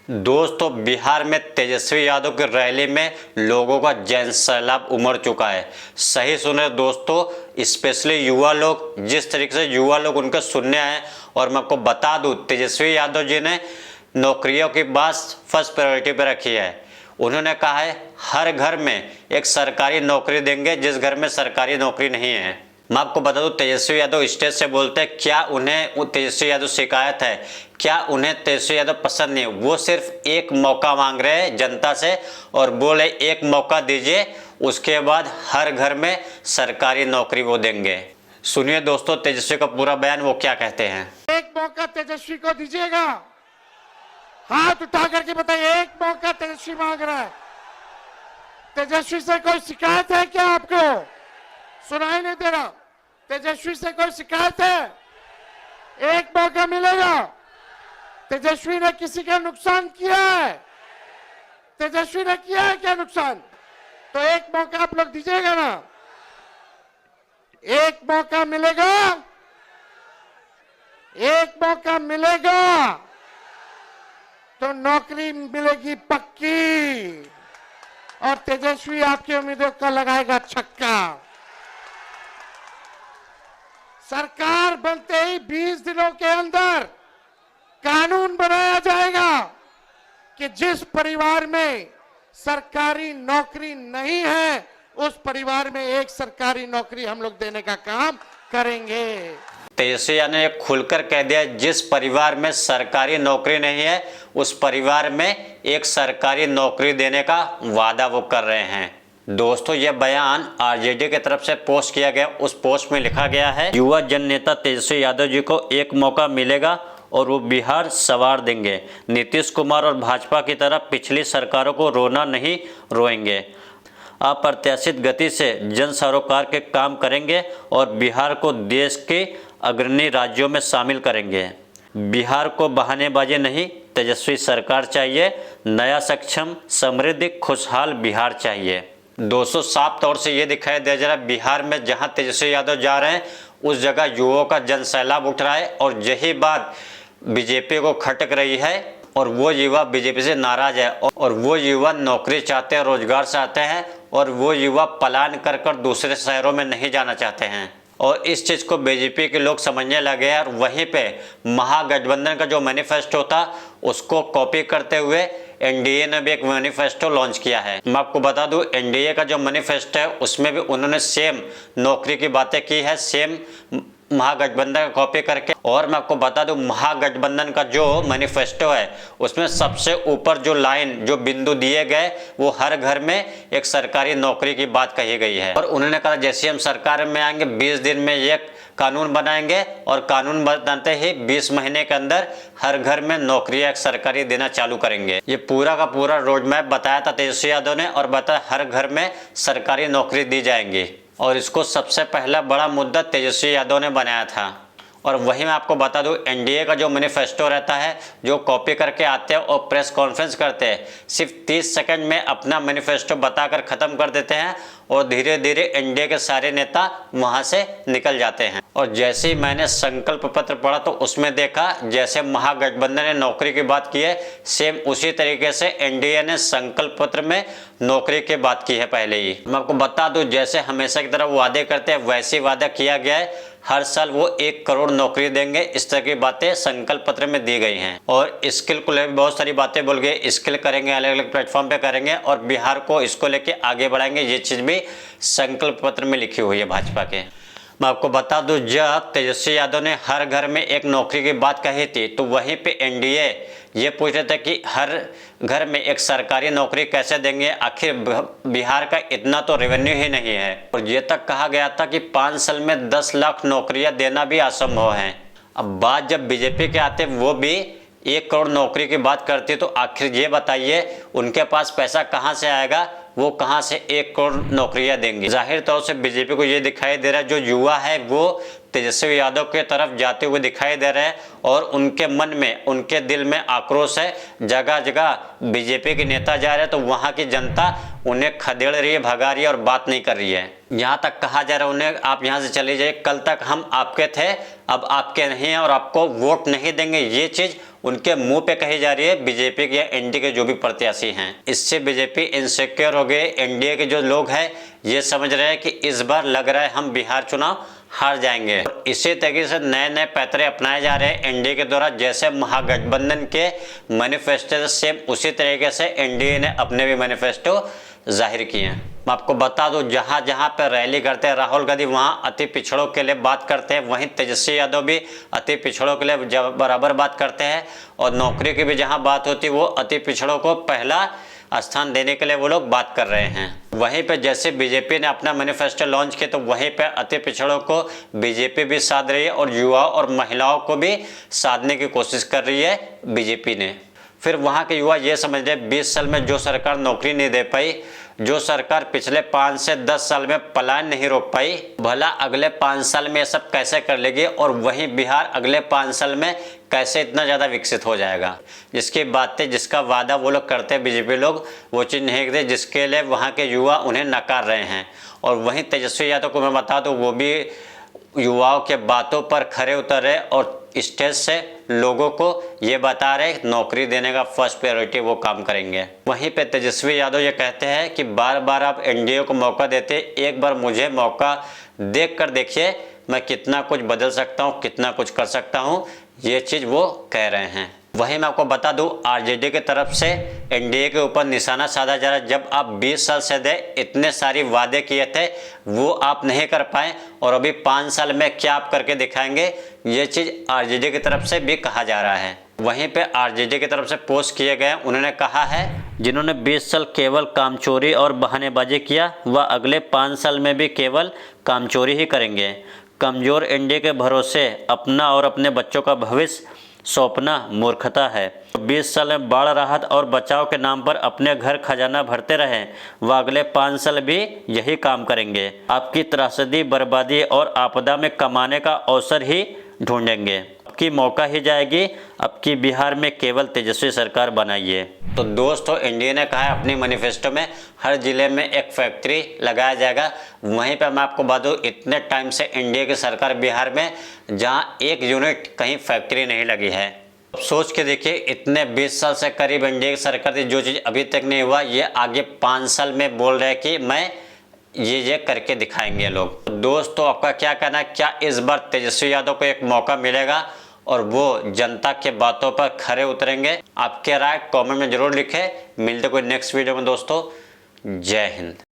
दोस्तों, बिहार में तेजस्वी यादव की रैली में लोगों का जन सैलाब उमड़ चुका है। सही सुने दोस्तों, स्पेशली युवा लोग, जिस तरीके से युवा लोग उनके सुनने आए। और मैं आपको बता दूं, तेजस्वी यादव जी ने नौकरियों की बात फर्स्ट प्रायोरिटी पे रखी है। उन्होंने कहा है हर घर में एक सरकारी नौकरी देंगे जिस घर में सरकारी नौकरी नहीं है। मैं आपको बता दूं, तेजस्वी यादव स्टेज से बोलते हैं, क्या उन्हें तेजस्वी यादव शिकायत है, क्या उन्हें तेजस्वी यादव पसंद नहीं? वो सिर्फ एक मौका मांग रहे हैं जनता से और बोले एक मौका दीजिए, उसके बाद हर घर में सरकारी नौकरी वो देंगे। सुनिए दोस्तों, तेजस्वी का पूरा बयान वो क्या कहते हैं। एक मौका तेजस्वी को दीजिएगा, हाथ उठा करके बताइए, एक मौका तेजस्वी मांग रहा है। तेजस्वी से कोई शिकायत है क्या? आपको सुनाई नहीं दे रहा? तेजस्वी से कोई शिकायत है? एक मौका मिलेगा। तेजस्वी ने किसी का नुकसान किया है? तेजस्वी ने किया है क्या नुकसान? तो एक मौका आप लोग दीजिएगा ना? एक मौका मिलेगा, एक मौका मिलेगा तो नौकरी मिलेगी पक्की, और तेजस्वी आपकी उम्मीदों का लगाएगा छक्का। सरकार बनते ही 20 दिनों के अंदर कानून बनाया जाएगा कि जिस परिवार में सरकारी नौकरी नहीं है उस परिवार में एक सरकारी नौकरी हम लोग देने का काम करेंगे। तेजस्वी यादव ने खुलकर कह दिया, जिस परिवार में सरकारी नौकरी नहीं है उस परिवार में एक सरकारी नौकरी देने का वादा वो कर रहे हैं। दोस्तों, यह बयान आरजेडी की तरफ से पोस्ट किया गया। उस पोस्ट में लिखा गया है, युवा जन नेता तेजस्वी यादव जी को एक मौका मिलेगा और वो बिहार संवार देंगे। नीतीश कुमार और भाजपा की तरह पिछली सरकारों को रोना नहीं रोएंगे। अप्रत्याशित गति से जन सरोकार के काम करेंगे और बिहार को देश के अग्रणी राज्यों में शामिल करेंगे। बिहार को बहानेबाजी नहीं, तेजस्वी सरकार चाहिए। नया, सक्षम, समृद्ध, खुशहाल बिहार चाहिए। दोस्तों, साफ तौर से ये दिखाई दे जा रहा है, बिहार में जहां तेजस्वी यादव जा रहे हैं उस जगह युवाओं का जन सैलाब उठ रहा है और यही बात बीजेपी को खटक रही है और वो युवा बीजेपी से नाराज है और वो युवा नौकरी चाहते हैं, रोजगार चाहते हैं और वो युवा पलायन कर कर दूसरे शहरों में नहीं जाना चाहते हैं। और इस चीज़ को बीजेपी के लोग समझने लगे हैं और वहीं पे महागठबंधन का जो मैनिफेस्टो था उसको कॉपी करते हुए एनडीए ने भी एक मैनिफेस्टो लॉन्च किया है। मैं आपको बता दूं, एनडीए का जो मैनिफेस्टो है उसमें भी उन्होंने सेम नौकरी की बातें की है, सेम महागठबंधन का कॉपी करके। और मैं आपको बता दूं, महागठबंधन का जो मैनिफेस्टो है उसमें सबसे ऊपर जो लाइन, जो बिंदु दिए गए वो हर घर में एक सरकारी नौकरी की बात कही गई है। और उन्होंने कहा जैसे हम सरकार में आएंगे 20 दिन में एक कानून बनाएंगे और कानून बनाते ही 20 महीने के अंदर हर घर में नौकरियां एक सरकारी देना चालू करेंगे। ये पूरा का पूरा रोड मैप बताया था तेजस्वी यादव ने और बताया हर घर में सरकारी नौकरी दी जाएंगी। और इसको सबसे पहला बड़ा मुद्दा तेजस्वी यादव ने बनाया था। और वही मैं आपको बता दूं, एनडीए का जो मैनिफेस्टो रहता है, जो कॉपी करके आते हैं और प्रेस कॉन्फ्रेंस करते हैं, सिर्फ 30 सेकंड में अपना मैनिफेस्टो बताकर ख़त्म कर देते हैं और धीरे धीरे एनडीए के सारे नेता वहां से निकल जाते हैं। और जैसे ही मैंने संकल्प पत्र पढ़ा तो उसमें देखा जैसे महागठबंधन ने नौकरी की बात की है, सेम उसी तरीके से एनडीए ने संकल्प पत्र में नौकरी की बात की है पहले ही। मैं आपको बता दूं, जैसे हमेशा की तरह वादे करते हैं वैसे ही वादा किया गया है। हर साल वो 1 करोड़ नौकरी देंगे, इस तरह की बातें संकल्प पत्र में दी गई हैं। और स्किल को लेकर बहुत सारी बातें बोल गए, स्किल करेंगे, अलग अलग प्लेटफॉर्म पे करेंगे और बिहार को इसको लेके आगे बढ़ाएंगे। ये चीज़ भी संकल्प पत्र में लिखी हुई है भाजपा के। मैं आपको बता दूं, जब तेजस्वी यादव ने हर घर में एक नौकरी की बात कही थी तो वहीं पे एनडीए ये पूछ रहे थे कि हर घर में एक सरकारी नौकरी कैसे देंगे, आखिर बिहार का इतना तो रेवेन्यू ही नहीं है। और ये तक कहा गया था कि 5 साल में 10 लाख नौकरियां देना भी असंभव है। अब बात जब बीजेपी के आते वो भी 1 करोड़ नौकरी की बात करती, तो आखिर ये बताइए उनके पास पैसा कहाँ से आएगा, वो कहां से 1 करोड़ नौकरियां देंगे। जाहिर तौर से बीजेपी को ये दिखाई दे रहा है जो युवा है वो तेजस्वी यादव की तरफ जाते हुए दिखाई दे रहे हैं और उनके मन में, उनके दिल में आक्रोश है। जगह जगह बीजेपी के नेता जा रहे हैं तो वहां की जनता उन्हें खदेड़ रही है, भगा रही है और बात नहीं कर रही है। यहाँ तक कहा जा रहा है उन्हें, आप यहाँ से चले जाइए, कल तक हम आपके थे, अब आपके नहीं हैं और आपको वोट नहीं देंगे। ये चीज उनके मुंह पे कही जा रही है बीजेपी के या एनडीए के जो भी प्रत्याशी हैं। इससे बीजेपी इनसिक्योर हो गए। एनडीए के जो लोग हैं ये समझ रहे हैं कि इस बार लग रहा है हम बिहार चुनाव हार जाएंगे। इसी तरीके से नए नए पैतरे अपनाए जा रहे हैं एनडीए के द्वारा। जैसे महागठबंधन के मैनिफेस्टो सेम उसी तरीके से एनडीए ने अपने भी मैनिफेस्टो जाहिर किए हैं। मैं आपको बता दूं, जहां जहां पर रैली करते हैं राहुल गांधी वहां अति पिछड़ों के लिए बात करते हैं, वहीं तेजस्वी यादव भी अति पिछड़ों के लिए बराबर बात करते हैं। और नौकरी की भी जहां बात होती है वो अति पिछड़ों को पहला स्थान देने के लिए वो लोग बात कर रहे हैं। वहीं पे जैसे बीजेपी ने अपना मैनिफेस्टो लॉन्च किया तो वहीं पे अति पिछड़ों को बीजेपी भी साध रही है और युवाओं और महिलाओं को भी साधने की कोशिश कर रही है बीजेपी ने। फिर वहां के युवा ये समझ रहे 20 साल में जो सरकार नौकरी नहीं दे पाई, जो सरकार पिछले 5 से 10 साल में पलायन नहीं रोक पाई, भला अगले 5 साल में ये सब कैसे कर लेगी। और वहीं बिहार अगले 5 साल में कैसे इतना ज़्यादा विकसित हो जाएगा। जिसकी बातें, जिसका वादा वो लोग करते हैं बीजेपी लोग, वो चीज़ नहीं करते, जिसके लिए वहाँ के युवा उन्हें नकार रहे हैं। और वहीं तेजस्वी यादव को मैं बता दूँ, वो भी युवाओं के बातों पर खरे उतर रहे और स्टेज से लोगों को ये बता रहे नौकरी देने का फर्स्ट प्रायोरिटी वो काम करेंगे। वहीं पे तेजस्वी यादव ये कहते हैं कि बार बार आप एनडीए को मौका देते, एक बार मुझे मौका देख कर देखिए मैं कितना कुछ बदल सकता हूँ, कितना कुछ कर सकता हूँ, ये चीज़ वो कह रहे हैं। वहीं मैं आपको बता दूं, आरजेडी की तरफ से एनडीए के ऊपर निशाना साधा जा रहा है। जब आप 20 साल से दे इतने सारे वादे किए थे वो आप नहीं कर पाए और अभी 5 साल में क्या आप करके दिखाएंगे, ये चीज़ आरजेडी की तरफ से भी कहा जा रहा है। वहीं पे आरजेडी की तरफ से पोस्ट किए गए, उन्होंने कहा है जिन्होंने 20 साल केवल कामचोरी और बहानेबाजी किया वह अगले 5 साल में भी केवल कामचोरी ही करेंगे। कमजोर एनडीए के भरोसे अपना और अपने बच्चों का भविष्य सौंपना मूर्खता है। 20 साल में बाढ़ राहत और बचाव के नाम पर अपने घर खजाना भरते रहे, वह अगले 5 साल भी यही काम करेंगे। आपकी त्रासदी, बर्बादी और आपदा में कमाने का अवसर ही ढूंढेंगे। आपकी मौका ही जाएगी, आपकी बिहार में केवल तेजस्वी सरकार बनाइए। तो दोस्तों, एनडीए ने कहा है अपनी मैनिफेस्टो में हर जिले में एक फैक्ट्री लगाया जाएगा। वहीं पर मैं आपको बता दूं, इतने टाइम से एनडीए की सरकार बिहार में जहां एक यूनिट कहीं फैक्ट्री नहीं लगी है। सोच के देखिए, इतने 20 साल से करीब एनडीए की सरकार थी, जो चीज़ अभी तक नहीं हुआ ये आगे 5 साल में बोल रहे हैं कि मैं ये करके दिखाएंगे लोग। दोस्तों, आपका क्या कहना है, क्या इस बार तेजस्वी यादव को एक मौका मिलेगा और वो जनता के बातों पर खरे उतरेंगे? आपके राय कमेंट में जरूर लिखें। मिलते कोई नेक्स्ट वीडियो में दोस्तों। जय हिंद।